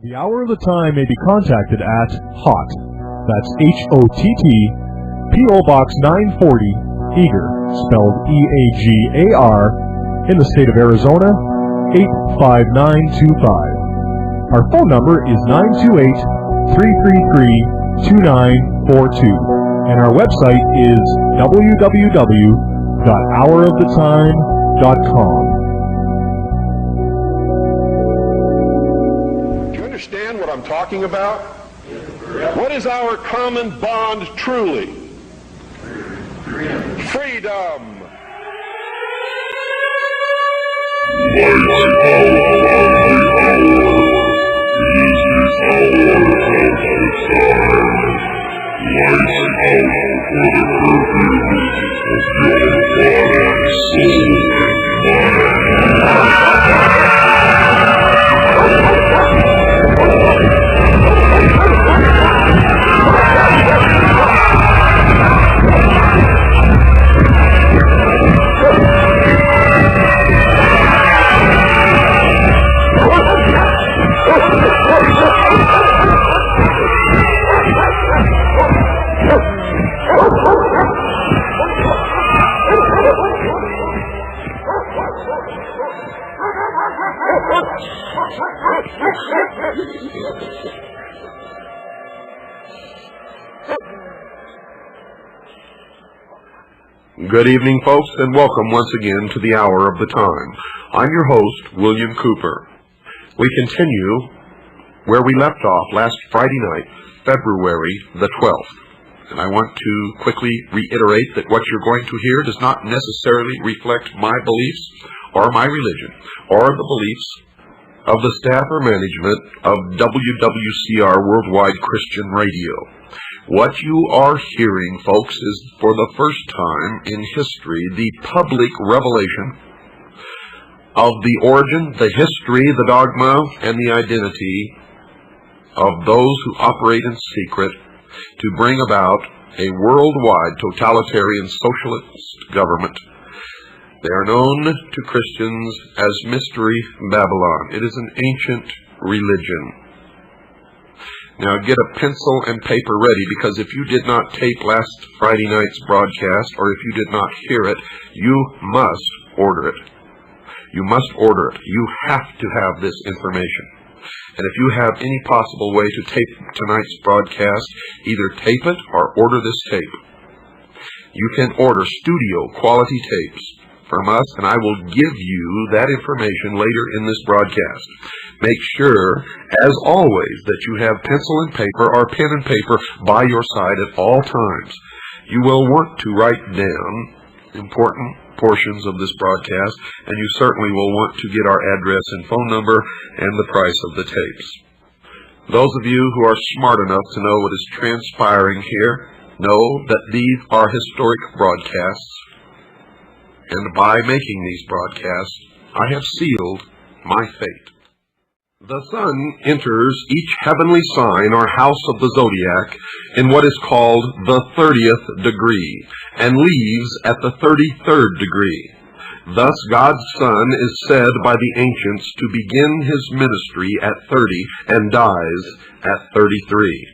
The Hour of the Time may be contacted at HOTT, that's H-O-T-T, P.O. Box 940, Eager, spelled E-A-G-A-R, in the state of Arizona, 85925. Our phone number is 928-333-2942, and our website is www.houroftetime.com. Understand what I'm talking about? What is our common bond truly? Freedom. Good evening, folks, and welcome once again to the Hour of the Time. I'm your host, William Cooper. We continue where we left off last Friday night, February the 12th. And I want to quickly reiterate that what you're going to hear does not necessarily reflect my beliefs or my religion or the beliefs of the staff or management of WWCR Worldwide Christian Radio. What you are hearing, folks, is for the first time in history the public revelation of the origin, the history, the dogma, and the identity of those who operate in secret to bring about a worldwide totalitarian socialist government. They are known to Christians as Mystery Babylon. It is an ancient religion. Now get a pencil and paper ready, because if you did not tape last Friday night's broadcast, or if you did not hear it, you must order it. You must order it. You have to have this information. And if you have any possible way to tape tonight's broadcast, either tape it or order this tape. You can order studio quality tapes from us, and I will give you that information later in this broadcast. Make sure, as always, that you have pencil and paper or pen and paper by your side at all times. You will want to write down important portions of this broadcast, and you certainly will want to get our address and phone number and the price of the tapes. Those of you who are smart enough to know what is transpiring here know that these are historic broadcasts, and by making these broadcasts, I have sealed my fate. The sun enters each heavenly sign or house of the zodiac in what is called the 30th degree, and leaves at the 33rd degree. Thus God's Son is said by the ancients to begin his ministry at 30 and dies at 33.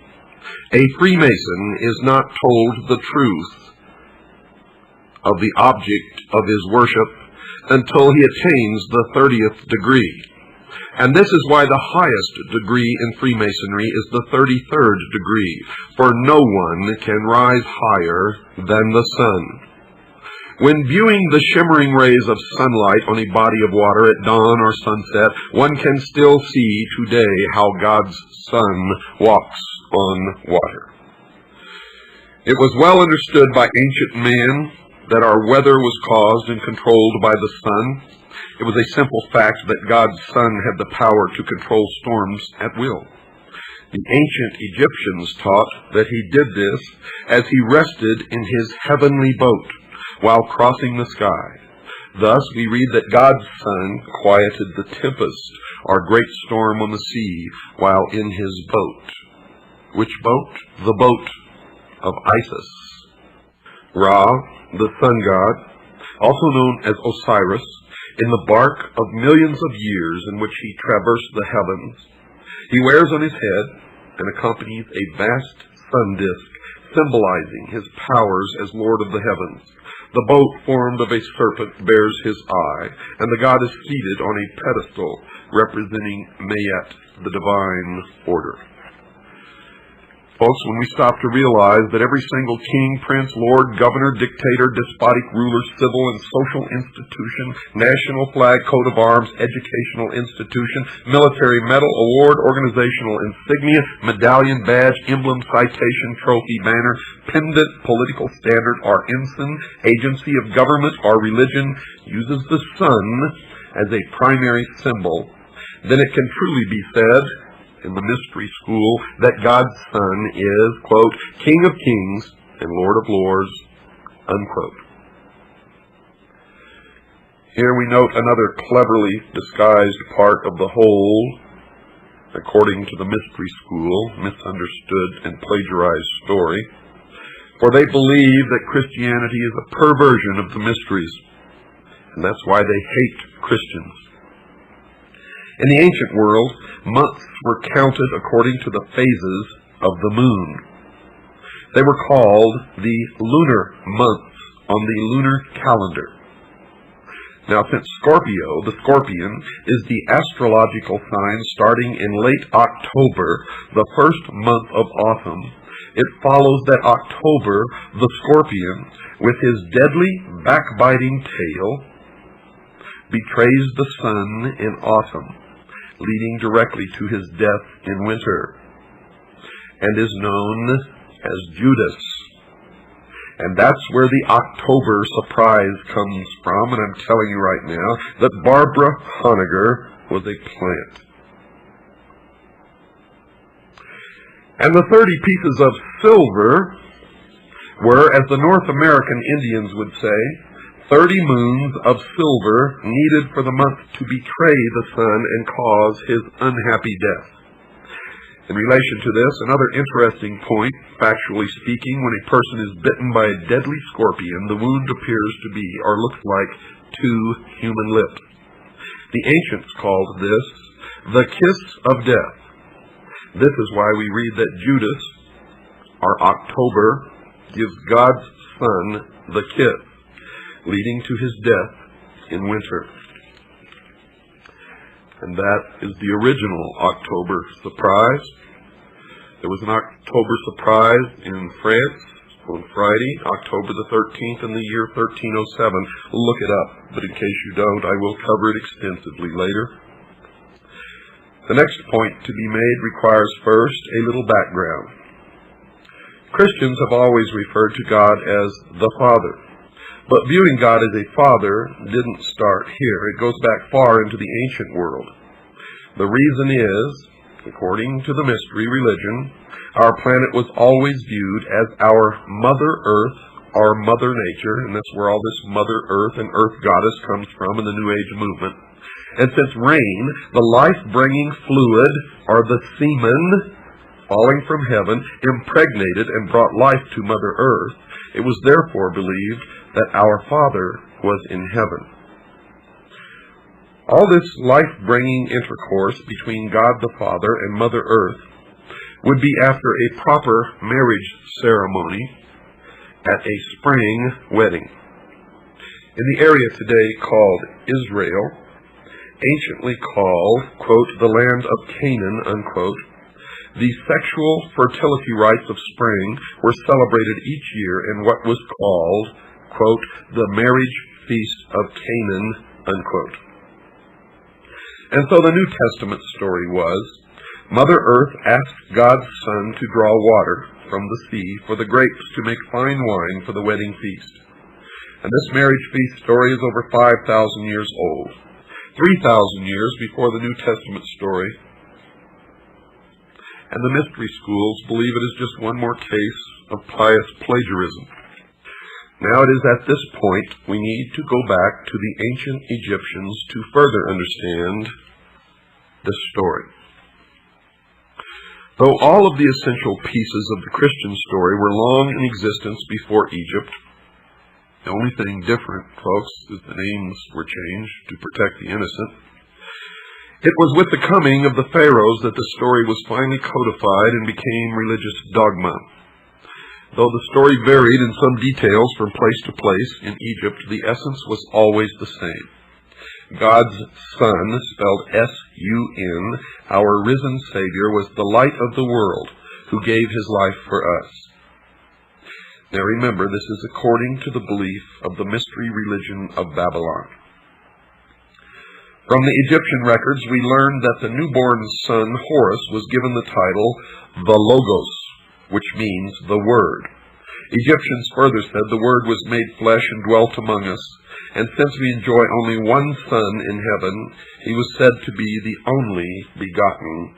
A Freemason is not told the truth of the object of his worship until he attains the 30th degree. And this is why the highest degree in Freemasonry is the 33rd degree, for no one can rise higher than the sun. When viewing the shimmering rays of sunlight on a body of water at dawn or sunset, one can still see today how God's Son walks on water. It was well understood by ancient man that our weather was caused and controlled by the sun. It was a simple fact that God's Son had the power to control storms at will. The ancient Egyptians taught that he did this as he rested in his heavenly boat while crossing the sky. Thus we read that God's Son quieted the tempest or great storm on the sea while in his boat. Which boat? The boat of Isis. Ra, the sun god, also known as Osiris, in the bark of millions of years in which he traversed the heavens. He wears on his head and accompanies a vast sun disk, symbolizing his powers as Lord of the heavens. The boat formed of a serpent bears his eye, and the god is seated on a pedestal representing Mayet, the divine order. Folks, when we stop to realize that every single king, prince, lord, governor, dictator, despotic ruler, civil and social institution, national flag, coat of arms, educational institution, military medal, award, organizational insignia, medallion, badge, emblem, citation, trophy, banner, pendant, political standard, or ensign, agency of government or religion uses the sun as a primary symbol, then it can truly be said in the mystery school that God's Son is, quote, King of Kings and Lord of Lords, unquote. Here we note another cleverly disguised part of the whole, according to the mystery school, misunderstood and plagiarized story. For they believe that Christianity is a perversion of the mysteries, and that's why they hate Christians. In the ancient world, months were counted according to the phases of the moon. They were called the lunar months on the lunar calendar. Now, since Scorpio, the scorpion, is the astrological sign starting in late October, the first month of autumn, it follows that October, the scorpion, with his deadly backbiting tail, betrays the sun in autumn, leading directly to his death in winter, and is known as Judas. And that's where the October surprise comes from, and I'm telling you right now that Barbara Honegger was a plant. And the 30 pieces of silver were, as the North American Indians would say, 30 moons of silver needed for the month to betray the sun and cause his unhappy death. In relation to this, another interesting point, factually speaking, when a person is bitten by a deadly scorpion, the wound appears to be, or looks like, 2 human lips. The ancients called this the kiss of death. This is why we read that Judas, or October, gives God's Son the kiss, leading to his death in winter. And that is the original October surprise. There was an October surprise in France on Friday, October the 13th in the year 1307. Look it up, but in case you don't, I will cover it extensively later. The next point to be made requires first a little background. Christians have always referred to God as the Father. But viewing God as a father didn't start here. It goes back far into the ancient world. The reason is, according to the mystery religion, our planet was always viewed as our Mother Earth, our Mother Nature, and that's where all this Mother Earth and Earth Goddess comes from in the New Age movement. And since rain, the life-bringing fluid, or the semen, falling from heaven, impregnated and brought life to Mother Earth, it was therefore believed that our Father was in heaven. All this life-bringing intercourse between God the Father and Mother Earth would be after a proper marriage ceremony at a spring wedding. In the area today called Israel, anciently called, quote, the land of Canaan, unquote, the sexual fertility rites of spring were celebrated each year in what was called, quote, the marriage feast of Canaan, unquote. And so the New Testament story was, Mother Earth asked God's Son to draw water from the sea for the grapes to make fine wine for the wedding feast. And this marriage feast story is over 5,000 years old, 3,000 years before the New Testament story. And the mystery schools believe it is just one more case of pious plagiarism. Now it is at this point we need to go back to the ancient Egyptians to further understand this story. Though all of the essential pieces of the Christian story were long in existence before Egypt, the only thing different, folks, is the names were changed to protect the innocent. It was with the coming of the pharaohs that the story was finally codified and became religious dogma. Though the story varied in some details from place to place in Egypt, the essence was always the same. God's Son, spelled S-U-N, our risen Savior, was the light of the world, who gave his life for us. Now remember, this is according to the belief of the mystery religion of Babylon. From the Egyptian records, we learn that the newborn son, Horus, was given the title, the Logos, which means the Word. Egyptians further said the Word was made flesh and dwelt among us, and since we enjoy only one Son in heaven, he was said to be the only begotten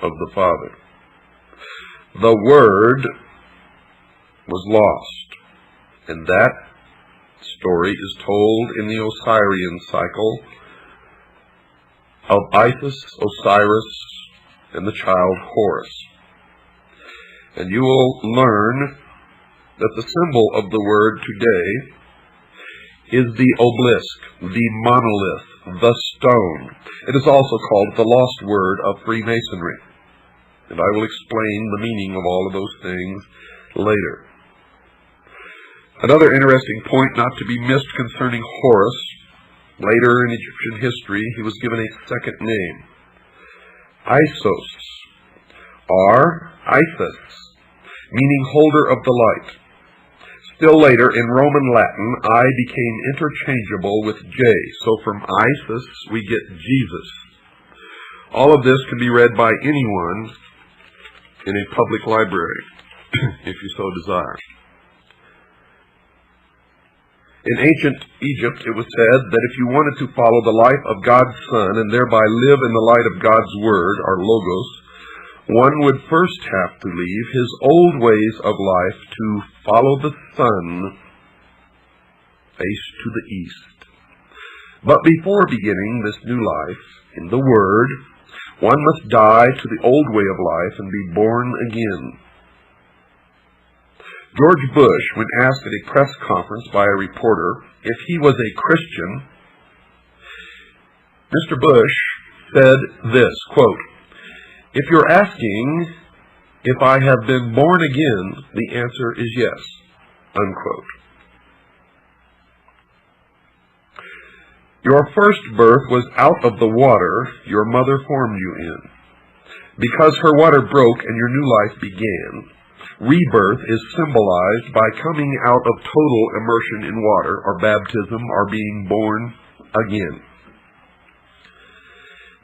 of the Father. The Word was lost, and that story is told in the Osirian cycle of Isis, Osiris, and the child Horus. And you will learn that the symbol of the Word today is the obelisk, the monolith, the stone. It is also called the lost word of Freemasonry. And I will explain the meaning of all of those things later. Another interesting point not to be missed concerning Horus, later in Egyptian history, he was given a second name, Isos, or Isis, meaning holder of the light. Still later, in Roman Latin, I became interchangeable with J, so from Isis we get Jesus. All of this can be read by anyone in a public library, if you so desire. In ancient Egypt, it was said that if you wanted to follow the life of God's Son and thereby live in the light of God's Word, or Logos, one would first have to leave his old ways of life to follow the sun face to the east. But before beginning this new life in the Word, one must die to the old way of life and be born again. George Bush, when asked at a press conference by a reporter if he was a Christian, Mr. Bush said this, quote, "If you're asking if I have been born again, the answer is yes," unquote. Your first birth was out of the water your mother formed you in. Because her water broke and your new life began, rebirth is symbolized by coming out of total immersion in water, or baptism, or being born again.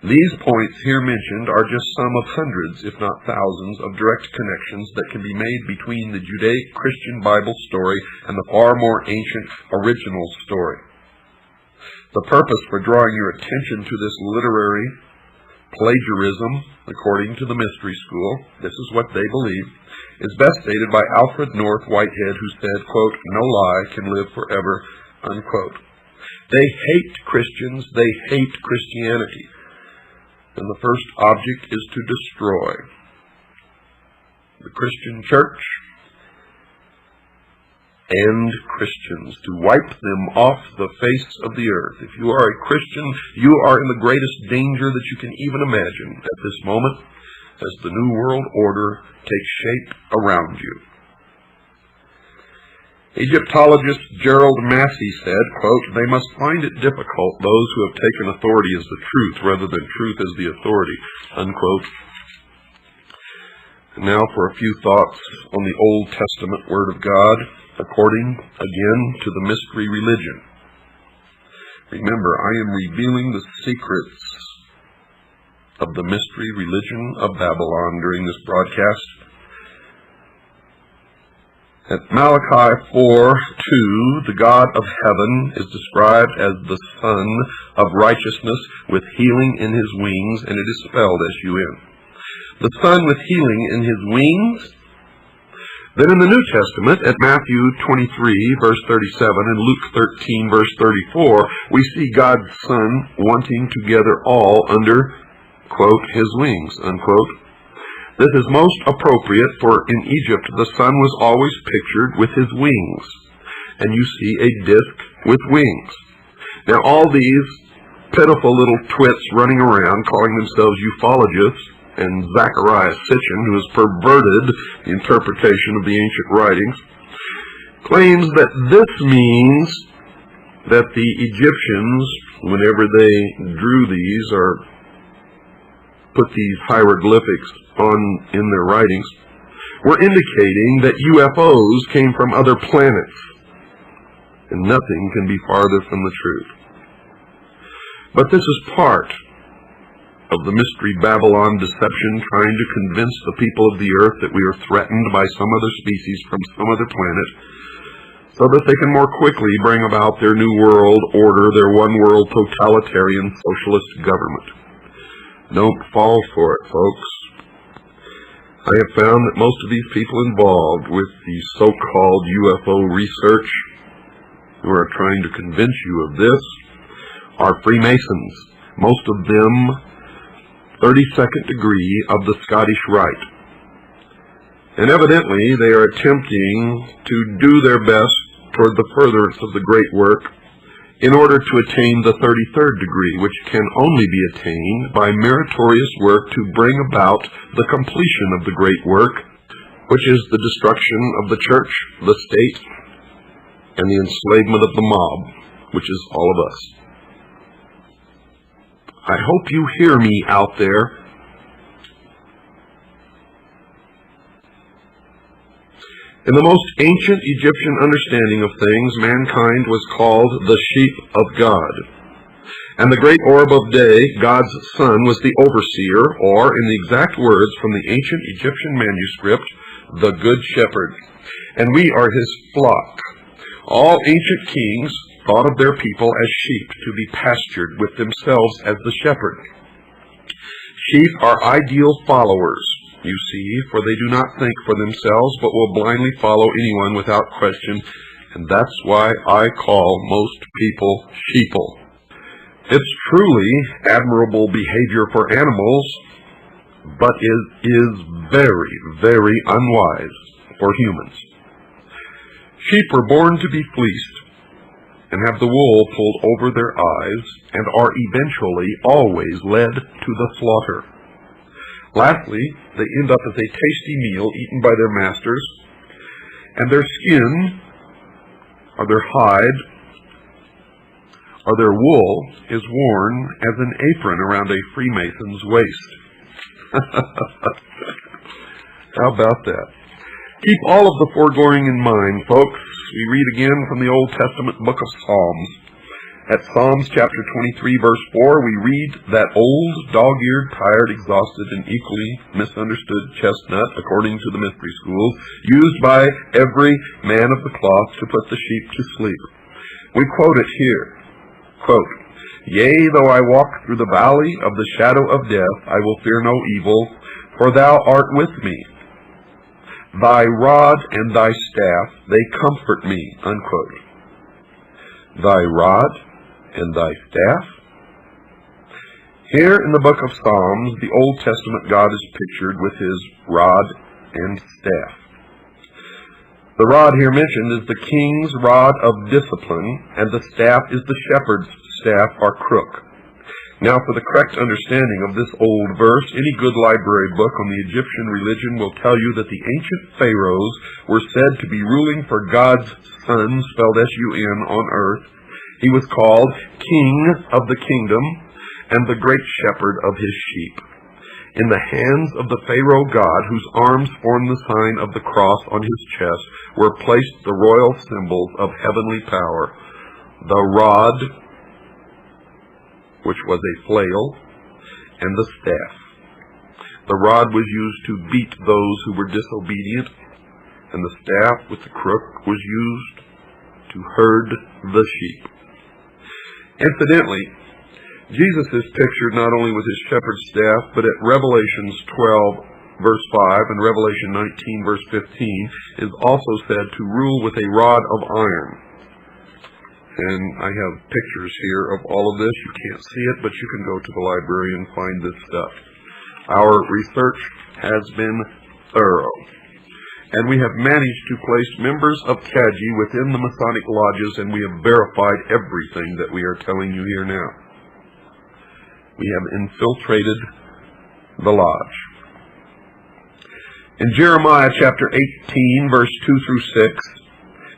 These points here mentioned are just some of hundreds, if not thousands, of direct connections that can be made between the Judaic-Christian Bible story and the far more ancient original story. The purpose for drawing your attention to this literary plagiarism, according to the Mystery School, this is what they believe, is best stated by Alfred North Whitehead, who said, quote, "No lie can live forever," unquote. They hate Christians, they hate Christianity, and the first object is to destroy the Christian church and Christians, to wipe them off the face of the earth. If you are a Christian, you are in the greatest danger that you can even imagine at this moment, as the New World Order takes shape around you. Egyptologist Gerald Massey said, quote, "They must find it difficult, those who have taken authority as the truth rather than truth as the authority," unquote. And now for a few thoughts on the Old Testament Word of God, according, again, to the mystery religion. Remember, I am revealing the secrets of the mystery religion of Babylon during this broadcast. At Malachi 4:2, the God of heaven is described as the Son of righteousness with healing in his wings, and it is spelled S-U-N. The Son with healing in his wings. Then in the New Testament, at Matthew 23, verse 37, and Luke 13, verse 34, we see God's Son wanting to gather all under, quote, his wings, unquote. This is most appropriate, for in Egypt the Son was always pictured with his wings, and you see a disk with wings. Now all these pitiful little twits running around calling themselves ufologists, and Zachariah Sitchin, who has perverted the interpretation of the ancient writings, claims that this means that the Egyptians, whenever they drew these or put these hieroglyphics in their writings, were indicating that UFOs came from other planets. And nothing can be farther from the truth. But this is part of the Mystery Babylon deception, trying to convince the people of the earth that we are threatened by some other species from some other planet, so that they can more quickly bring about their new world order, their one world totalitarian socialist government. Don't fall for it, folks. I have found that most of these people involved with the so-called UFO research, who are trying to convince you of this, are Freemasons, most of them 32nd degree of the Scottish Rite. And evidently they are attempting to do their best toward the furtherance of the great work in order to attain the 33rd degree, which can only be attained by meritorious work to bring about the completion of the great work, which is the destruction of the church, the state, and the enslavement of the mob, which is all of us. I hope you hear me out there. In the most ancient Egyptian understanding of things, mankind was called the sheep of God. And the great orb of day, God's Son, was the overseer, or, in the exact words from the ancient Egyptian manuscript, the Good Shepherd. And we are his flock. All ancient kings thought of their people as sheep to be pastured with themselves as the shepherd. Sheep are ideal followers, you see, for they do not think for themselves, but will blindly follow anyone without question, and that's why I call most people sheeple. It's truly admirable behavior for animals, but it is very, very unwise for humans. Sheep were born to be fleeced, and have the wool pulled over their eyes, and are eventually always led to the slaughter. Lastly, they end up as a tasty meal eaten by their masters, and their skin, or their hide, or their wool is worn as an apron around a Freemason's waist. How about that? Keep all of the foregoing in mind, folks. We read again from the Old Testament book of Psalms. At Psalms chapter 23, verse 4, we read that old, dog-eared, tired, exhausted, and equally misunderstood chestnut, according to the mystery schools, used by every man of the cloth to put the sheep to sleep. We quote it here. Quote, "Yea, though I walk through the valley of the shadow of death, I will fear no evil, for thou art with me. Thy rod and thy staff, they comfort me." Unquote. Thy rod and thy staff? Here in the book of Psalms, the Old Testament God is pictured with his rod and staff. The rod here mentioned is the king's rod of discipline, and the staff is the shepherd's staff or crook. Now, for the correct understanding of this old verse, any good library book on the Egyptian religion will tell you that the ancient pharaohs were said to be ruling for God's Son, spelled S-U-N, on earth. He was called King of the Kingdom and the Great Shepherd of his sheep. In the hands of the Pharaoh god, whose arms formed the sign of the cross on his chest, were placed the royal symbols of heavenly power: the rod, which was a flail, and the staff. The rod was used to beat those who were disobedient, and the staff with the crook was used to herd the sheep. Incidentally, Jesus is pictured not only with his shepherd's staff, but at Revelations 12, verse 5, and Revelation 19, verse 15, is also said to rule with a rod of iron. And I have pictures here of all of this. You can't see it, but you can go to the library and find this stuff. Our research has been thorough, and we have managed to place members of CAGI within the Masonic lodges, and we have verified everything that we are telling you here now. We have infiltrated the lodge. In Jeremiah chapter 18, verse 2 through 6,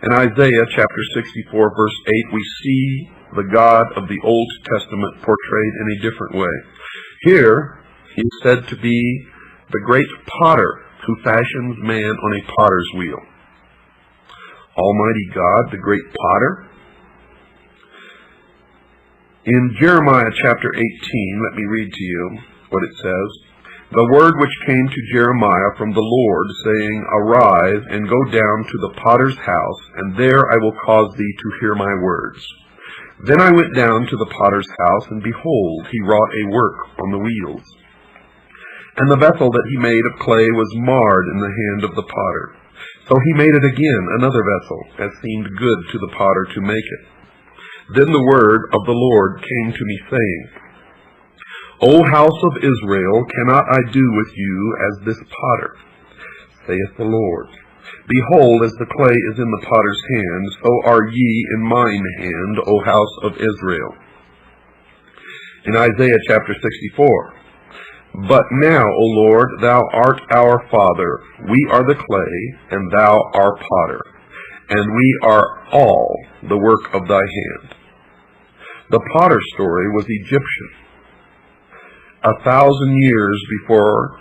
and Isaiah chapter 64, verse 8, we see the God of the Old Testament portrayed in a different way. Here, he is said to be the great potter who fashions man on a potter's wheel. Almighty God, the great potter. In Jeremiah chapter 18, let me read to you what it says. The word which came to Jeremiah from the Lord, saying, Arise, and go down to the potter's house, and there I will cause thee to hear my words. Then I went down to the potter's house, and behold, he wrought a work on the wheels. And the vessel that he made of clay was marred in the hand of the potter. So he made it again, another vessel, as seemed good to the potter to make it. Then the word of the Lord came to me, saying, O house of Israel, cannot I do with you as this potter? Saith the Lord. Behold, as the clay is in the potter's hand, so are ye in mine hand, O house of Israel. In Isaiah chapter 64, But now, O Lord, thou art our Father, we are the clay, and thou our potter, and we are all the work of thy hand. The potter story was Egyptian. 1,000 years before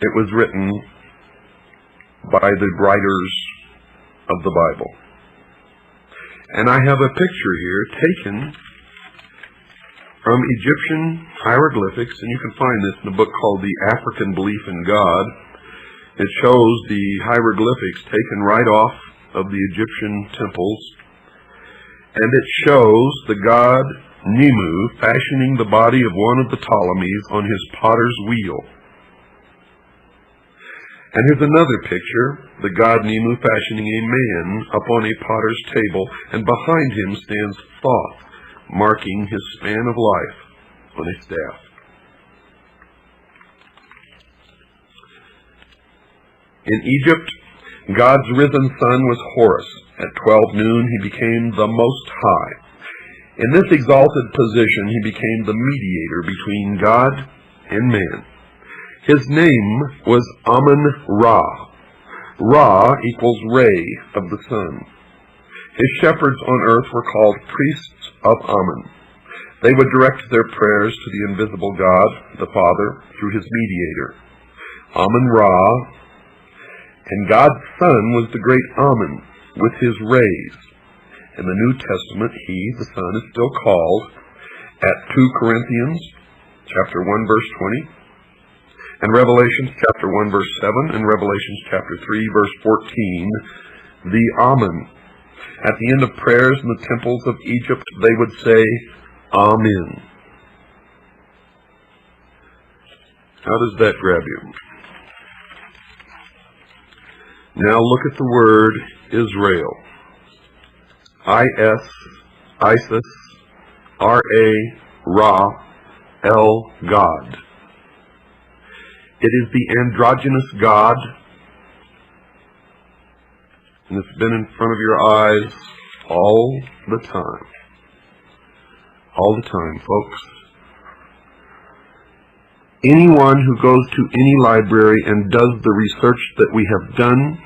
it was written by the writers of the Bible. And I have a picture here taken from Egyptian hieroglyphics, and you can find this in a book called The African Belief in God. It shows the hieroglyphics taken right off of the Egyptian temples, and it shows the god Nemu fashioning the body of one of the Ptolemies on his potter's wheel. And here's another picture, the god Nemu fashioning a man upon a potter's table, and behind him stands Thoth, marking his span of life on a staff. In Egypt, God's risen son was Horus. At 12 noon he became the Most High. In this exalted position he became the mediator between God and man. His name was Amun-Ra. Ra equals ray of the sun. His shepherds on earth were called priests of Amun. They would direct their prayers to the invisible God, the Father, through his mediator, Amun-Ra. And God's Son was the great Amun, with his rays. In the New Testament, he, the Son, is still called, at 2 Corinthians chapter 1, verse 20, and Revelations chapter 1, verse 7, and Revelations chapter 3, verse 14, the Amun. At the end of prayers in the temples of Egypt, they would say, Amen. How does that grab you? Now look at the word Israel. Isis, R-A, Ra, El, God. It is the androgynous God, and it's been in front of your eyes all the time. All the time, folks. Anyone who goes to any library and does the research that we have done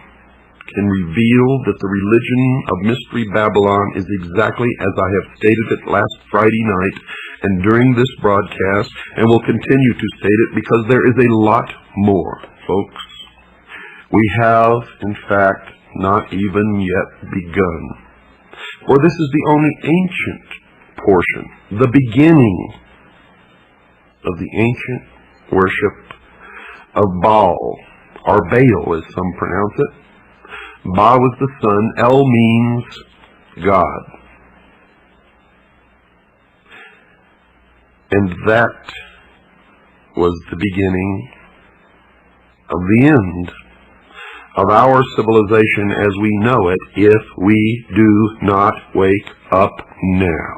can reveal that the religion of Mystery Babylon is exactly as I have stated it last Friday night and during this broadcast, and will continue to state it because there is a lot more, folks. We have, in fact, not even yet begun. For this is the only ancient portion, the beginning of the ancient worship of Baal, or Baal as some pronounce it. Ba was the sun, El means God. And that was the beginning of the end of our civilization as we know it, if we do not wake up now.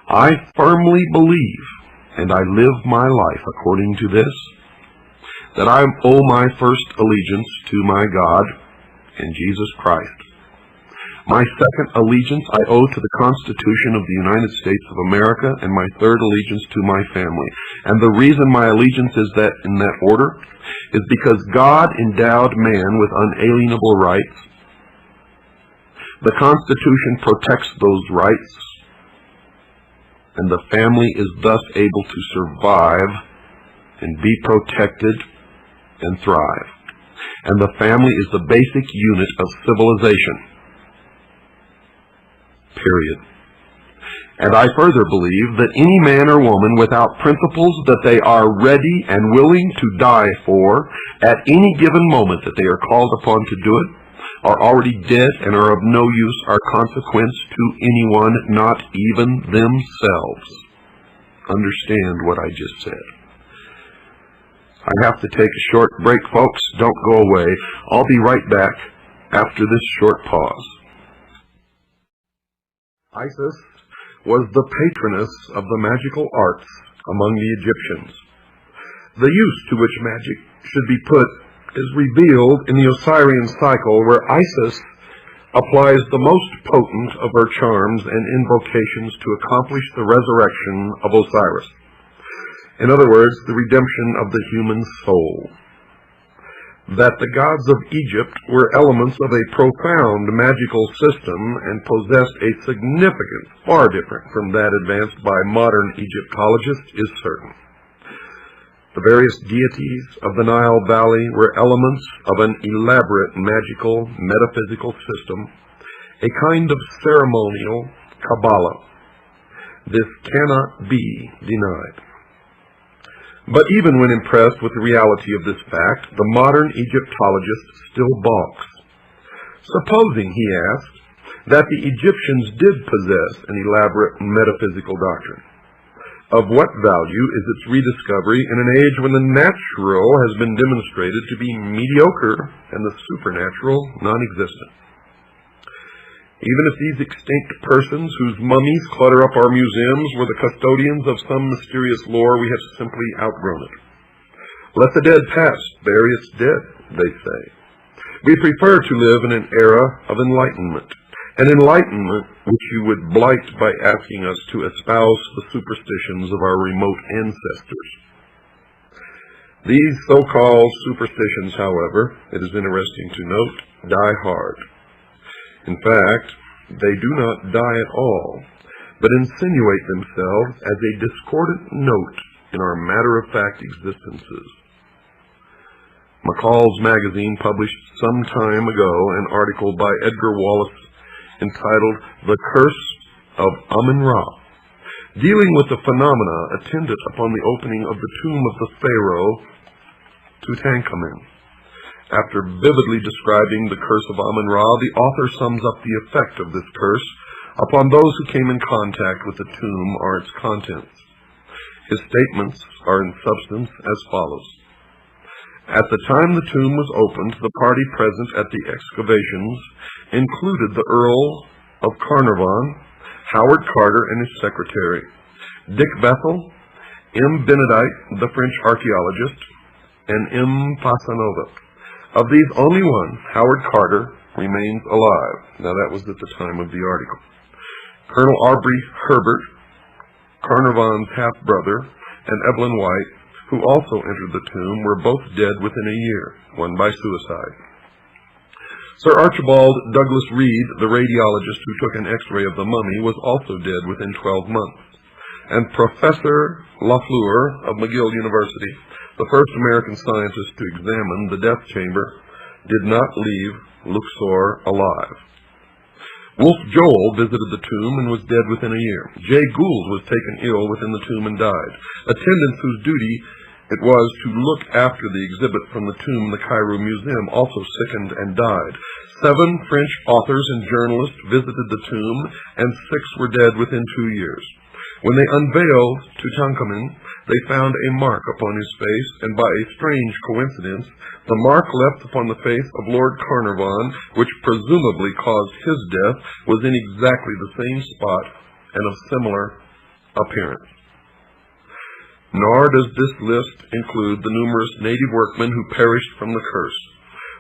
I firmly believe, and I live my life according to this, that I owe my first allegiance to my God and Jesus Christ. My second allegiance I owe to the Constitution of the United States of America, and my third allegiance to my family. And the reason my allegiance is that in that order is because God endowed man with unalienable rights. The Constitution protects those rights, and the family is thus able to survive and be protected and thrive. And the family is the basic unit of civilization. Period. And I further believe that any man or woman without principles that they are ready and willing to die for at any given moment that they are called upon to do it are already dead and are of no use or consequence to anyone, not even themselves. Understand what I just said. I have to take a short break, folks. Don't go away. I'll be right back after this short pause. Isis was the patroness of the magical arts among the Egyptians. The use to which magic should be put is revealed in the Osirian cycle, where Isis applies the most potent of her charms and invocations to accomplish the resurrection of Osiris. In other words, the redemption of the human soul. That the gods of Egypt were elements of a profound magical system and possessed a significance far different from that advanced by modern Egyptologists is certain. The various deities of the Nile Valley were elements of an elaborate magical metaphysical system, a kind of ceremonial Kabbalah. This cannot be denied. But even when impressed with the reality of this fact, the modern Egyptologist still balks. Supposing, he asks, that the Egyptians did possess an elaborate metaphysical doctrine, of what value is its rediscovery in an age when the natural has been demonstrated to be mediocre and the supernatural non-existent? Even if these extinct persons whose mummies clutter up our museums were the custodians of some mysterious lore, we have simply outgrown it. Let the dead past bury its dead, they say. We prefer to live in an era of enlightenment, an enlightenment which you would blight by asking us to espouse the superstitions of our remote ancestors. These so-called superstitions, however, it is interesting to note, die hard. In fact, they do not die at all, but insinuate themselves as a discordant note in our matter-of-fact existences. McCall's magazine published some time ago an article by Edgar Wallace entitled The Curse of Amun-Ra, dealing with the phenomena attendant upon the opening of the tomb of the pharaoh Tutankhamun. After vividly describing the curse of Amun-Ra, the author sums up the effect of this curse upon those who came in contact with the tomb or its contents. His statements are in substance as follows. At the time the tomb was opened, the party present at the excavations included the Earl of Carnarvon, Howard Carter and his secretary, Dick Bethel, M. Benedict, the French archaeologist, and M. Fasanova. Of these, only one, Howard Carter, remains alive. Now, that was at the time of the article. Colonel Aubrey Herbert, Carnarvon's half-brother, and Evelyn White, who also entered the tomb, were both dead within a year, one by suicide. Sir Archibald Douglas Reed, the radiologist who took an X-ray of the mummy, was also dead within 12 months. And Professor Lafleur of McGill University, the first American scientist to examine the death chamber, did not leave Luxor alive. Wolf Joel visited the tomb and was dead within a year. Jay Gould was taken ill within the tomb and died. Attendants whose duty it was to look after the exhibit from the tomb in the Cairo Museum also sickened and died. 7 French authors and journalists visited the tomb, and 6 were dead within 2 years. When they unveiled Tutankhamun, they found a mark upon his face, and by a strange coincidence, the mark left upon the face of Lord Carnarvon, which presumably caused his death, was in exactly the same spot and of similar appearance. Nor does this list include the numerous native workmen who perished from the curse.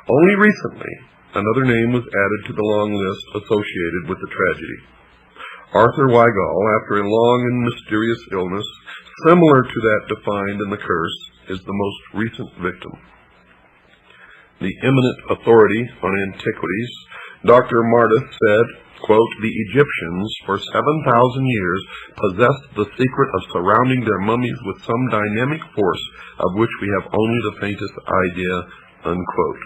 Only recently, another name was added to the long list associated with the tragedy. Arthur Weigall, after a long and mysterious illness, similar to that defined in the curse, is the most recent victim. The eminent authority on antiquities, Dr. Mardis, said, quote, "The Egyptians for 7,000 years possessed the secret of surrounding their mummies with some dynamic force of which we have only the faintest idea," unquote.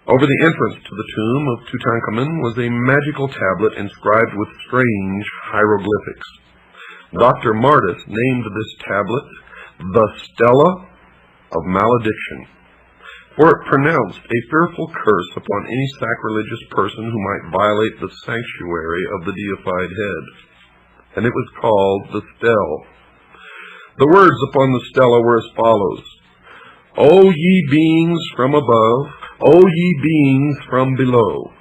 Over the entrance to the tomb of Tutankhamun was a magical tablet inscribed with strange hieroglyphics. Dr. Mardis named this tablet the Stela of Malediction, for it pronounced a fearful curse upon any sacrilegious person who might violate the sanctuary of the deified head, and it was called the Stele. The words upon the Stela were as follows: "O ye beings from above, O ye beings from below,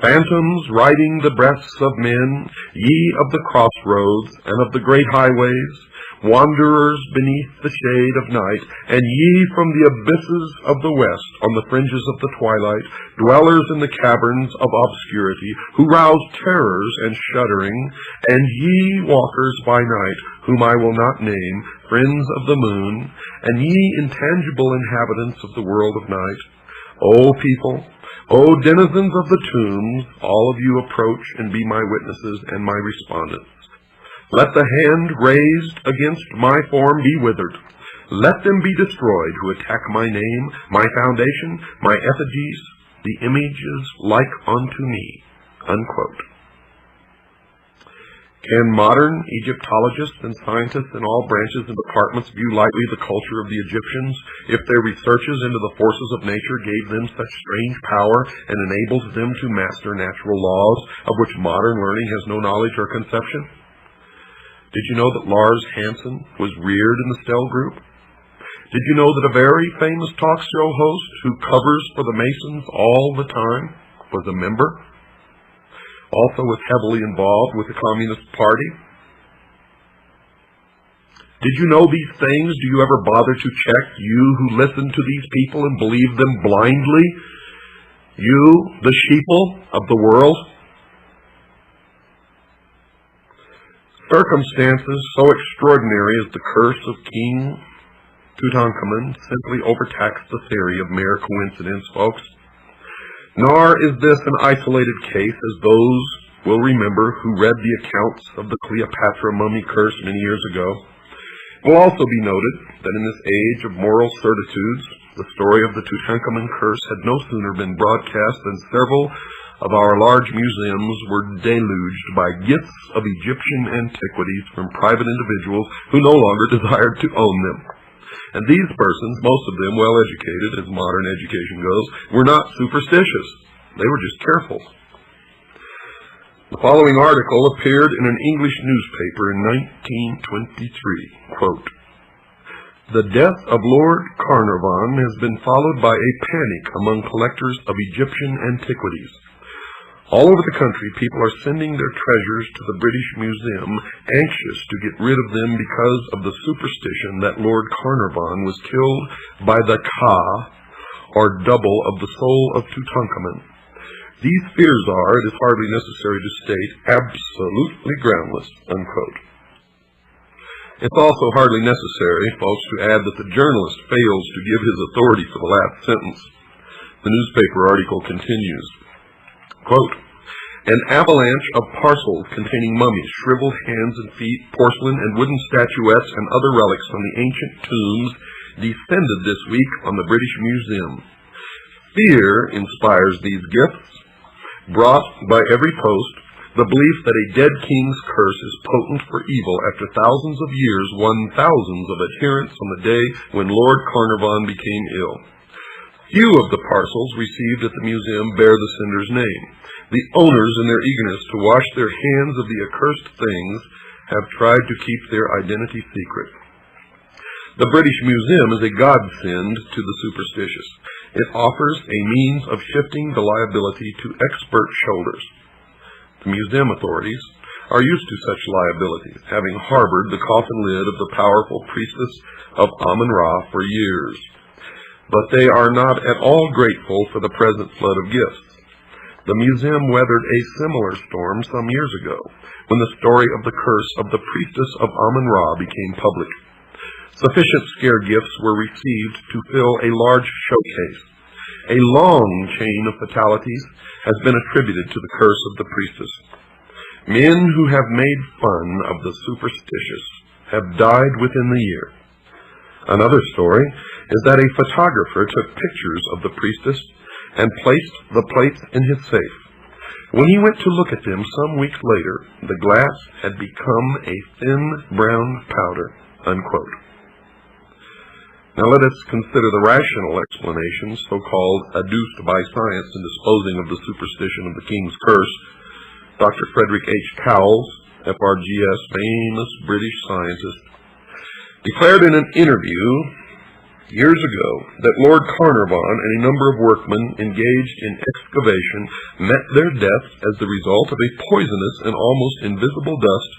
phantoms riding the breasts of men, ye of the crossroads and of the great highways, wanderers beneath the shade of night, and ye from the abysses of the west, on the fringes of the twilight, dwellers in the caverns of obscurity, who rouse terrors and shuddering, and ye walkers by night, whom I will not name, friends of the moon, and ye intangible inhabitants of the world of night, O people, O denizens of the tombs, all of you approach and be my witnesses and my respondents. Let the hand raised against my form be withered. Let them be destroyed who attack my name, my foundation, my effigies, the images like unto me," unquote. Can modern Egyptologists and scientists in all branches and departments view lightly the culture of the Egyptians if their researches into the forces of nature gave them such strange power and enables them to master natural laws of which modern learning has no knowledge or conception? Did you know that Lars Hansen was reared in the Stele group? Did you know that a very famous talk show host who covers for the Masons all the time was a member? Also was heavily involved with the Communist Party? Did you know these things? Do you ever bother to check, you who listen to these people and believe them blindly? You, the sheeple of the world? Circumstances so extraordinary as the curse of King Tutankhamun simply overtax the theory of mere coincidence, folks. Nor is this an isolated case, as those will remember who read the accounts of the Cleopatra mummy curse many years ago. It will also be noted that in this age of moral certitudes, the story of the Tutankhamun curse had no sooner been broadcast than several of our large museums were deluged by gifts of Egyptian antiquities from private individuals who no longer desired to own them. And these persons, most of them well educated as modern education goes, were not superstitious. They were just careful. The following article appeared in an English newspaper in 1923. Quote, "The death of Lord Carnarvon has been followed by a panic among collectors of Egyptian antiquities. All over the country, people are sending their treasures to the British Museum, anxious to get rid of them because of the superstition that Lord Carnarvon was killed by the Ka, or double of the soul of Tutankhamun. These fears are, it is hardly necessary to state, absolutely groundless," unquote. It's also hardly necessary, folks, to add that the journalist fails to give his authority for the last sentence. The newspaper article continues. Quote, "An avalanche of parcels containing mummies, shriveled hands and feet, porcelain and wooden statuettes, and other relics from the ancient tombs descended this week on the British Museum. Fear inspires these gifts, brought by every post, the belief that a dead king's curse is potent for evil after thousands of years won thousands of adherents on the day when Lord Carnarvon became ill. Few of the parcels received at the museum bear the sender's name. The owners, in their eagerness to wash their hands of the accursed things, have tried to keep their identity secret. The British Museum is a godsend to the superstitious. It offers a means of shifting the liability to expert shoulders. The museum authorities are used to such liabilities, having harbored the coffin lid of the powerful priestess of Amun-Ra for years. but they are not at all grateful for the present flood of gifts. The museum weathered a similar storm some years ago, when the story of the curse of the priestess of Amun-Ra became public. Sufficient scare gifts were received to fill a large showcase. A long chain of fatalities has been attributed to the curse of the priestess. Men who have made fun of the superstitious have died within the year. Another story is that a photographer took pictures of the priestess and placed the plates in his safe. When he went to look at them some weeks later, the glass had become a thin brown powder, unquote. Now let us consider the rational explanations, so-called adduced by science in disposing of the superstition of the king's curse. Dr. Frederick H. Cowles, FRGS, famous British scientist, declared in an interview years ago that Lord Carnarvon and a number of workmen engaged in excavation met their deaths as the result of a poisonous and almost invisible dust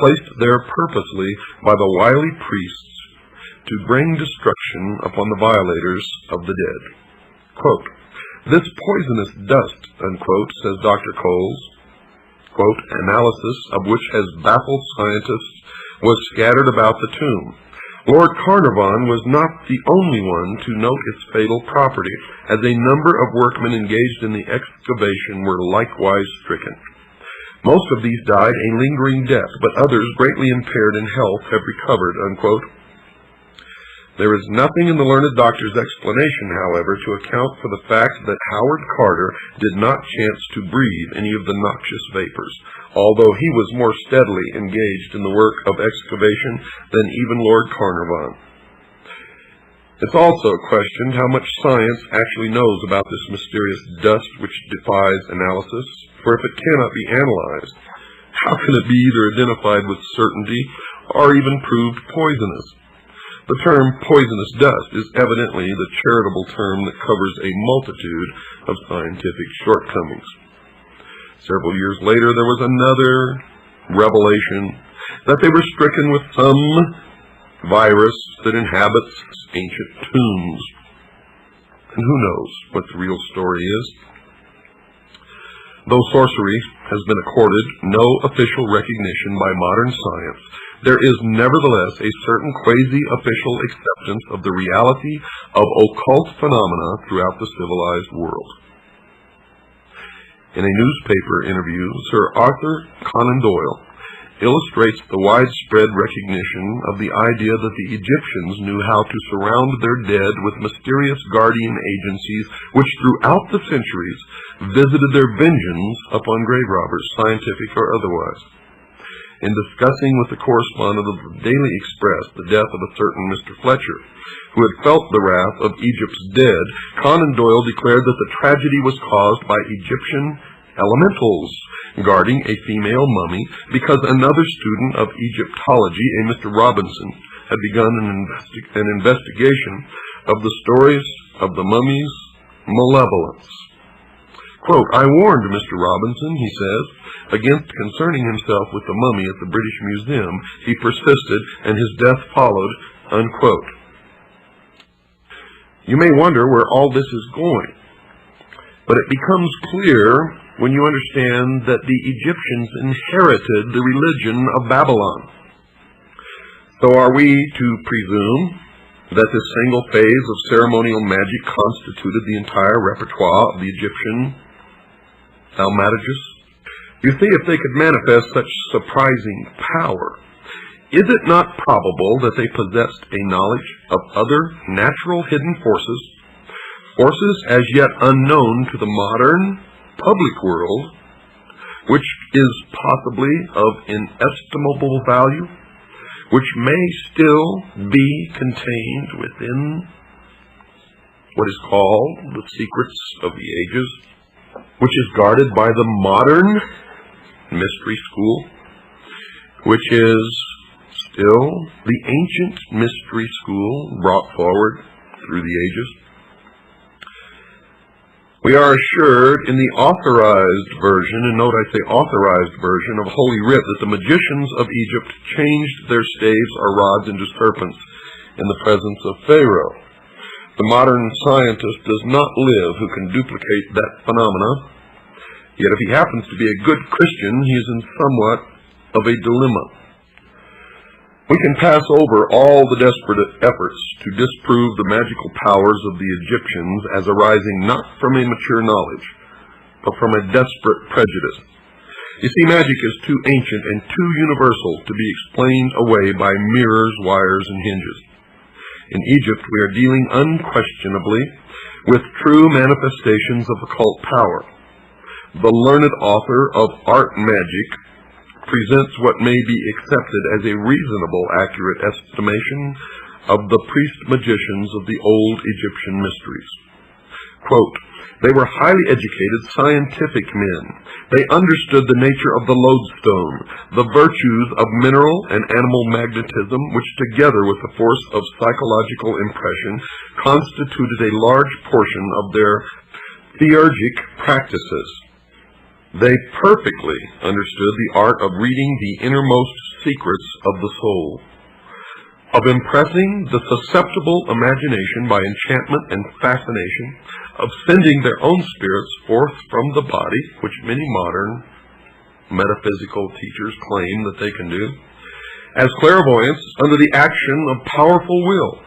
placed there purposely by the wily priests to bring destruction upon the violators of the dead. Quote, "This poisonous dust," unquote, says Dr. Coles, quote, "analysis of which has baffled scientists, was scattered about the tomb. Lord Carnarvon was not the only one to note its fatal property, as a number of workmen engaged in the excavation were likewise stricken. Most of these died a lingering death, but others, greatly impaired in health, have recovered," unquote. There is nothing in the learned doctor's explanation, however, to account for the fact that Howard Carter did not chance to breathe any of the noxious vapors, although he was more steadily engaged in the work of excavation than even Lord Carnarvon. It's also questioned how much science actually knows about this mysterious dust which defies analysis, for if it cannot be analyzed, how can it be either identified with certainty or even proved poisonous? The term poisonous dust is evidently the charitable term that covers a multitude of scientific shortcomings. Several years later, there was another revelation that they were stricken with some virus that inhabits ancient tombs. And who knows what the real story is? Though sorcery has been accorded no official recognition by modern science, there is nevertheless a certain quasi-official acceptance of the reality of occult phenomena throughout the civilized world. In a newspaper interview, Sir Arthur Conan Doyle illustrates the widespread recognition of the idea that the Egyptians knew how to surround their dead with mysterious guardian agencies which throughout the centuries visited their vengeance upon grave robbers, scientific or otherwise. In discussing with the correspondent of the Daily Express the death of a certain Mr. Fletcher, who had felt the wrath of Egypt's dead, Conan Doyle declared that the tragedy was caused by Egyptian elementals guarding a female mummy because another student of Egyptology, a Mr. Robinson, had begun an investigation of the stories of the mummy's malevolence. Quote, "I warned Mr. Robinson," he says, "against concerning himself with the mummy at the British Museum. He persisted, and his death followed," unquote. You may wonder where all this is going, but it becomes clear when you understand that the Egyptians inherited the religion of Babylon. So are we to presume that this single phase of ceremonial magic constituted the entire repertoire of the Egyptian Almadages? You see, if they could manifest such surprising power, is it not probable that they possessed a knowledge of other natural hidden forces, forces as yet unknown to the modern public world, which is possibly of inestimable value, which may still be contained within what is called the secrets of the ages, which is guarded by the modern mystery school, which is still the ancient mystery school brought forward through the ages? We are assured in the authorized version, and note I say authorized version, of Holy Writ that the magicians of Egypt changed their staves or rods into serpents in the presence of Pharaoh. The modern scientist does not live who can duplicate that phenomena. Yet if he happens to be a good Christian, he is in somewhat of a dilemma. We can pass over all the desperate efforts to disprove the magical powers of the Egyptians as arising not from a mature knowledge, but from a desperate prejudice. You see, magic is too ancient and too universal to be explained away by mirrors, wires, and hinges. In Egypt, we are dealing unquestionably with true manifestations of occult power. The learned author of Art Magic presents what may be accepted as a reasonable, accurate estimation of the priest-magicians of the old Egyptian mysteries. Quote, "They were highly educated, scientific men. They understood the nature of the lodestone, the virtues of mineral and animal magnetism, which together with the force of psychological impression constituted a large portion of their theurgic practices. They perfectly understood the art of reading the innermost secrets of the soul, of impressing the susceptible imagination by enchantment and fascination, of sending their own spirits forth from the body, which many modern metaphysical teachers claim that they can do, as clairvoyants under the action of powerful will.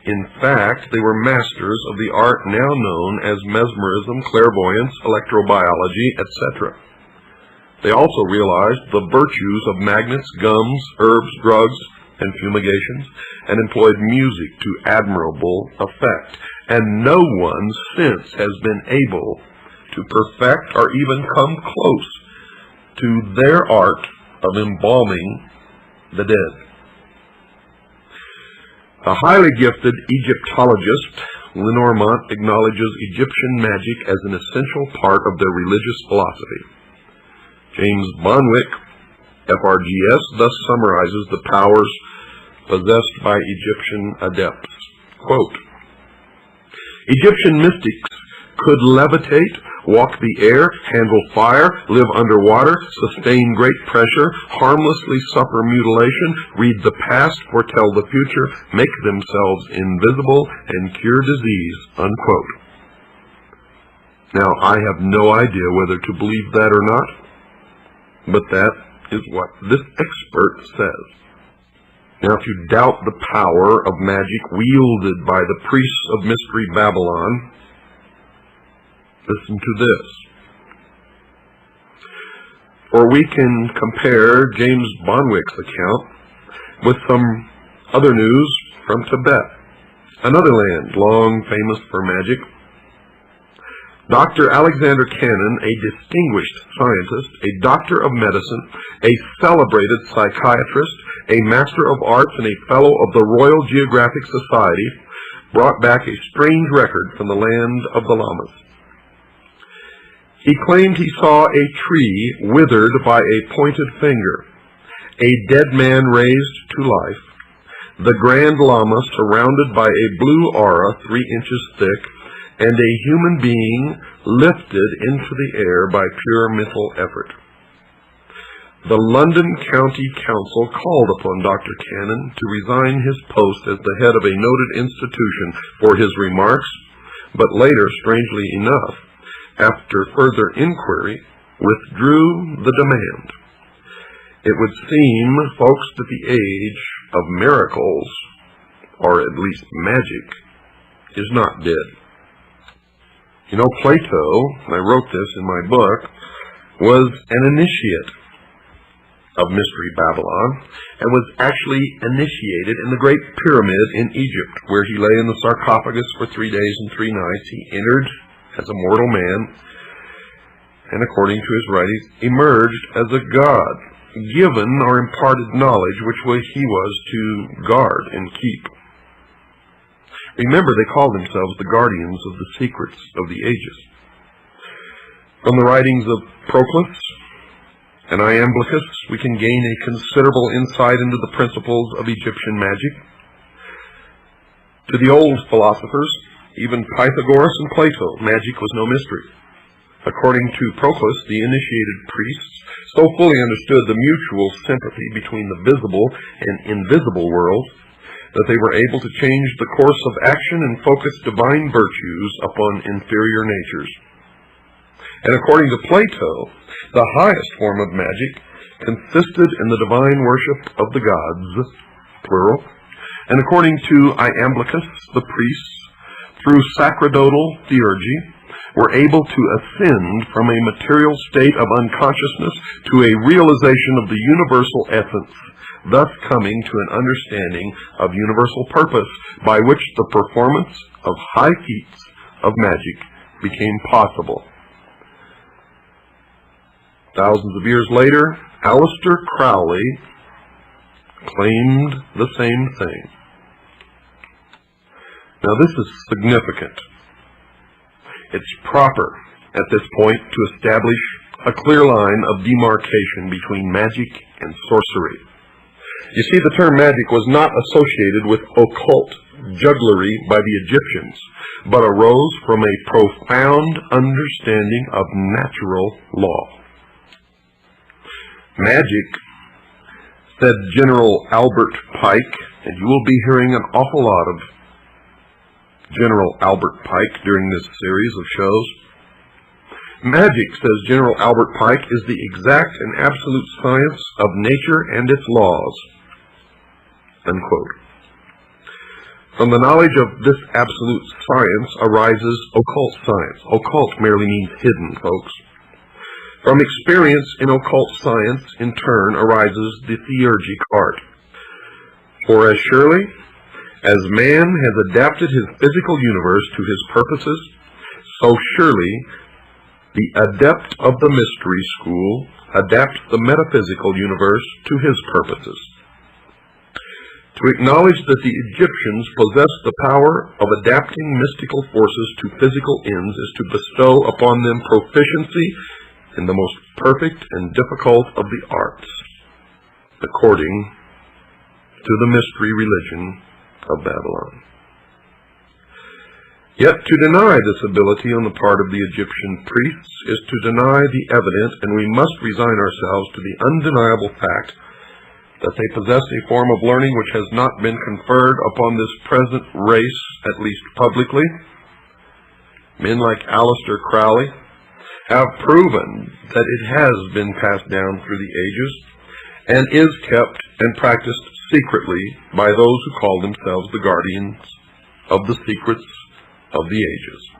In fact, they were masters of the art now known as mesmerism, clairvoyance, electrobiology, etc. They also realized the virtues of magnets, gums, herbs, drugs, and fumigations, and employed music to admirable effect. And no one since has been able to perfect or even come close to their art of embalming the dead." A highly gifted Egyptologist, Lenormant acknowledges Egyptian magic as an essential part of their religious philosophy. James Bonwick, FRGS, thus summarizes the powers possessed by Egyptian adepts. Quote, "Egyptian mystics could levitate, walk the air, handle fire, live underwater, sustain great pressure, harmlessly suffer mutilation, read the past, foretell the future, make themselves invisible, and cure disease." Unquote. Now, I have no idea whether to believe that or not, but that is what this expert says. Now, if you doubt the power of magic wielded by the priests of Mystery Babylon, listen to this. For we can compare James Bonwick's account with some other news from Tibet, another land long famous for magic. Dr. Alexander Cannon, a distinguished scientist, a doctor of medicine, a celebrated psychiatrist, a master of arts, and a fellow of the Royal Geographic Society, brought back a strange record from the land of the Lamas. He claimed he saw a tree withered by a pointed finger, a dead man raised to life, the Grand Lama surrounded by a blue aura 3 inches thick, and a human being lifted into the air by pure mental effort. The London County Council called upon Dr. Cannon to resign his post as the head of a noted institution for his remarks, but later, strangely enough, after further inquiry, withdrew the demand. It would seem, folks, that the age of miracles, or at least magic, is not dead. You know, Plato, and I wrote this in my book, was an initiate of Mystery Babylon, and was actually initiated in the Great Pyramid in Egypt, where he lay in the sarcophagus for 3 days and 3 nights. He entered as a mortal man, and according to his writings, emerged as a god, given or imparted knowledge which he was to guard and keep. Remember, they called themselves the guardians of the secrets of the ages. From the writings of Proclus and Iamblichus, we can gain a considerable insight into the principles of Egyptian magic. To the old philosophers, even Pythagoras and Plato, magic was no mystery. According to Proclus, the initiated priests so fully understood the mutual sympathy between the visible and invisible worlds that they were able to change the course of action and focus divine virtues upon inferior natures. And according to Plato, the highest form of magic consisted in the divine worship of the gods, plural, and according to Iamblichus, the priests, through sacerdotal theurgy, were able to ascend from a material state of unconsciousness to a realization of the universal essence, thus coming to an understanding of universal purpose by which the performance of high feats of magic became possible. Thousands of years later, Aleister Crowley claimed the same thing. Now this is significant. It's proper at this point to establish a clear line of demarcation between magic and sorcery. You see, the term magic was not associated with occult jugglery by the Egyptians, but arose from a profound understanding of natural law. Magic, said General Albert Pike, and you will be hearing an awful lot of General Albert Pike during this series of shows. Magic, says General Albert Pike, is the exact and absolute science of nature and its laws. Unquote. From the knowledge of this absolute science arises occult science. Occult merely means hidden, folks. From experience in occult science, in turn, arises the theurgic art. For as surely as man has adapted his physical universe to his purposes, so surely the adept of the mystery school adapts the metaphysical universe to his purposes. To acknowledge that the Egyptians possessed the power of adapting mystical forces to physical ends is to bestow upon them proficiency in the most perfect and difficult of the arts, according to the mystery religion of Babylon. Yet to deny this ability on the part of the Egyptian priests is to deny the evident, and we must resign ourselves to the undeniable fact that they possess a form of learning which has not been conferred upon this present race, at least publicly. Men like Aleister Crowley have proven that it has been passed down through the ages and is kept and practiced secretly by those who call themselves the guardians of the secrets of the ages.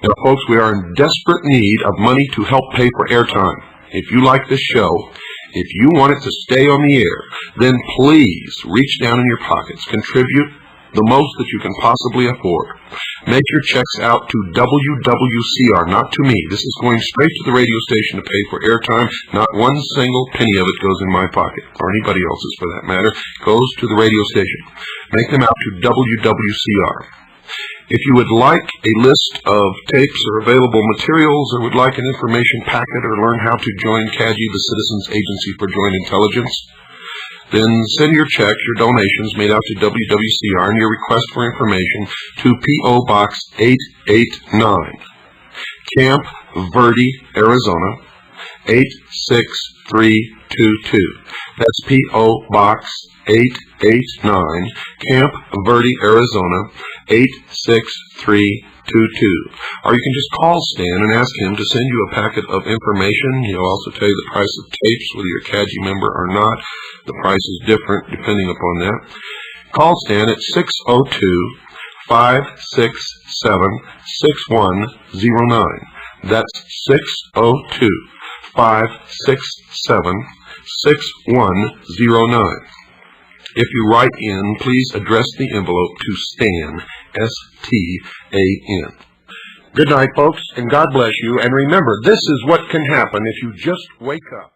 Now, folks, we are in desperate need of money to help pay for airtime. If you like this show, if you want it to stay on the air, then please reach down in your pockets, contribute the most that you can possibly afford. Make your checks out to WWCR, not to me. This is going straight to the radio station to pay for airtime. Not one single penny of it goes in my pocket, or anybody else's for that matter. It goes to the radio station. Make them out to WWCR. If you would like a list of tapes or available materials, or would like an information packet, or learn how to join CAGI, the Citizens Agency for Joint Intelligence, then send your checks, your donations made out to WWCR, and your request for information to P.O. Box 889, Camp Verde, Arizona, 86322. That's P.O. Box 889, Camp Verde, Arizona, 86322. Or you can just call Stan and ask him to send you a packet of information. He'll also tell you the price of tapes, whether you're a CAGI member or not. The price is different depending upon that. Call Stan at 602-567-6109. That's 602-567-6109. If you write in, please address the envelope to Stan, S-T-A-N. Good night, folks, and God bless you. And remember, this is what can happen if you just wake up.